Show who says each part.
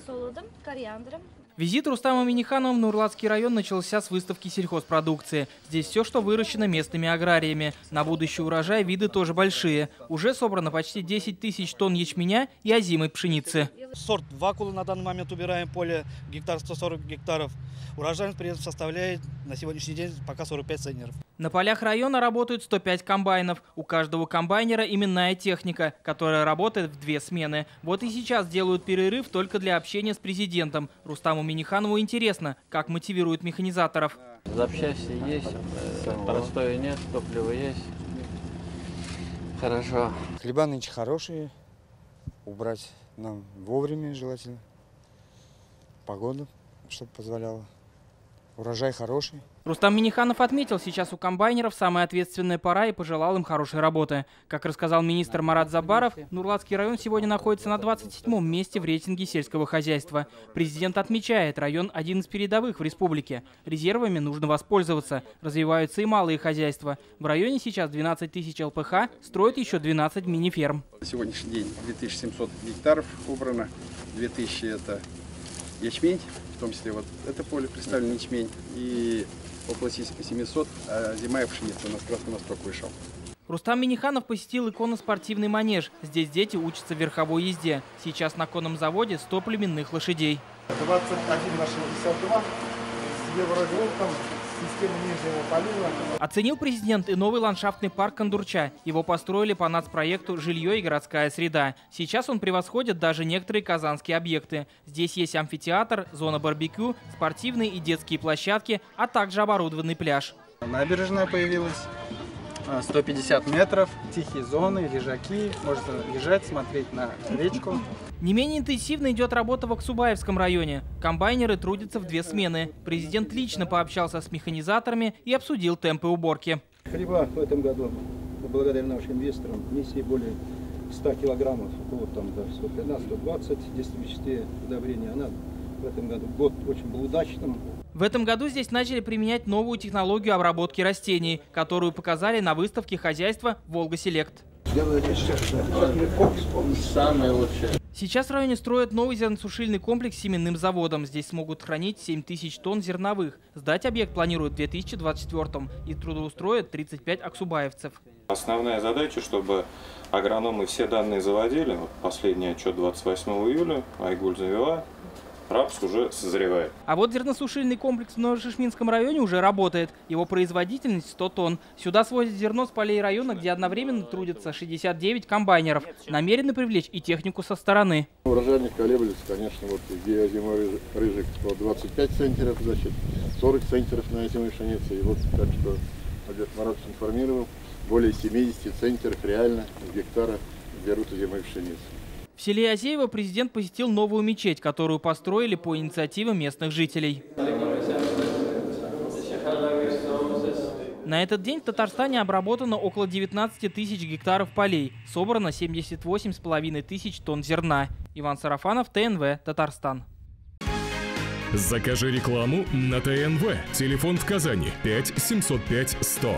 Speaker 1: Солодом, кориандром.
Speaker 2: Визит Рустама Минниханова в Нурлатский район начался с выставки сельхозпродукции. Здесь все, что выращено местными аграриями. На будущий урожай виды тоже большие. Уже собрано почти 10 тысяч тонн ячменя и озимой пшеницы.
Speaker 3: Сорт вакула на данный момент убираем, поле гектар 140 гектаров. Урожайность при этом составляет на сегодняшний день пока 45 центнеров.
Speaker 2: На полях района работают 105 комбайнов. У каждого комбайнера именная техника, которая работает в 2 смены. Вот и сейчас делают перерыв только для общения с президентом. Рустаму Минниханову интересно, как мотивируют механизаторов.
Speaker 4: Запчасти есть, простоя нет, топливо есть. Хорошо.
Speaker 5: Хлеба нынче хорошие, убрать нам вовремя желательно. Погода, чтобы позволяла. Урожай хороший.
Speaker 2: Рустам Минниханов отметил, сейчас у комбайнеров самая ответственная пора и пожелал им хорошей работы. Как рассказал министр Марат Забаров, Нурлатский район сегодня находится на 27-м месте в рейтинге сельского хозяйства. Президент отмечает, район один из передовых в республике. Резервами нужно воспользоваться. Развиваются и малые хозяйства. В районе сейчас 12 тысяч ЛПХ, строят еще 12 мини-ферм.
Speaker 6: На сегодняшний день 2700 гектаров убрано, 2000 это ячмень, в том числе вот это поле представлено ячмень, и около 700 озимая пшеница. У нас как раз на строк вышел.
Speaker 2: Рустам Минниханов посетил конно-спортивный манеж. Здесь дети учатся верховой езде. Сейчас на конном заводе 100 племенных лошадей.
Speaker 7: 21 на 62 с еврогрунтом, системой нижнего полива.
Speaker 2: Оценил президент и новый ландшафтный парк Кондурча. Его построили по нацпроекту «Жилье и городская среда». Сейчас он превосходит даже некоторые казанские объекты. Здесь есть амфитеатр, зона барбекю, спортивные и детские площадки, а также оборудованный пляж.
Speaker 8: Набережная появилась, 150 метров, тихие зоны, лежаки, можно лежать, смотреть на речку.
Speaker 2: Не менее интенсивно идет работа в Аксубаевском районе. Комбайнеры трудятся в 2 смены. Президент лично пообщался с механизаторами и обсудил темпы уборки.
Speaker 9: Хлеба в этом году, благодаря нашим инвесторам, внесли более 100 килограммов, вот там до 120 действующие удобрения. Она в этом году год очень был удачным.
Speaker 2: В этом году здесь начали применять новую технологию обработки растений, которую показали на выставке хозяйства «Волга-Селект». Сейчас в районе строят новый зерносушильный комплекс с семенным заводом. Здесь смогут хранить 7 тысяч тонн зерновых. Сдать объект планируют в 2024-м и трудоустроят 35 аксубаевцев.
Speaker 10: Основная задача, чтобы агрономы все данные заводили. Вот последний отчет 28 июля, Айгуль завела. Рапс уже созревает.
Speaker 2: А вот зерносушильный комплекс в Новошишминском районе уже работает. Его производительность 100 тонн. Сюда свозят зерно с полей района, где одновременно трудятся 69 комбайнеров. Намерены привлечь и технику со стороны.
Speaker 11: Урожайность колеблется, конечно, вот где озимой рыжик 25 центнеров, значит, 40 центнеров на озимой пшенице. И вот так что Марат информировал, более 70 центнеров реально с гектара берут озимой пшеницы.
Speaker 2: В селе Азеево президент посетил новую мечеть, которую построили по инициативе местных жителей. На этот день в Татарстане обработано около 19 тысяч гектаров полей. Собрано 78,5 тысяч тонн зерна. Иван Сарафанов, ТНВ, Татарстан.
Speaker 12: Закажи рекламу на ТНВ. Телефон в Казани 5 705 100.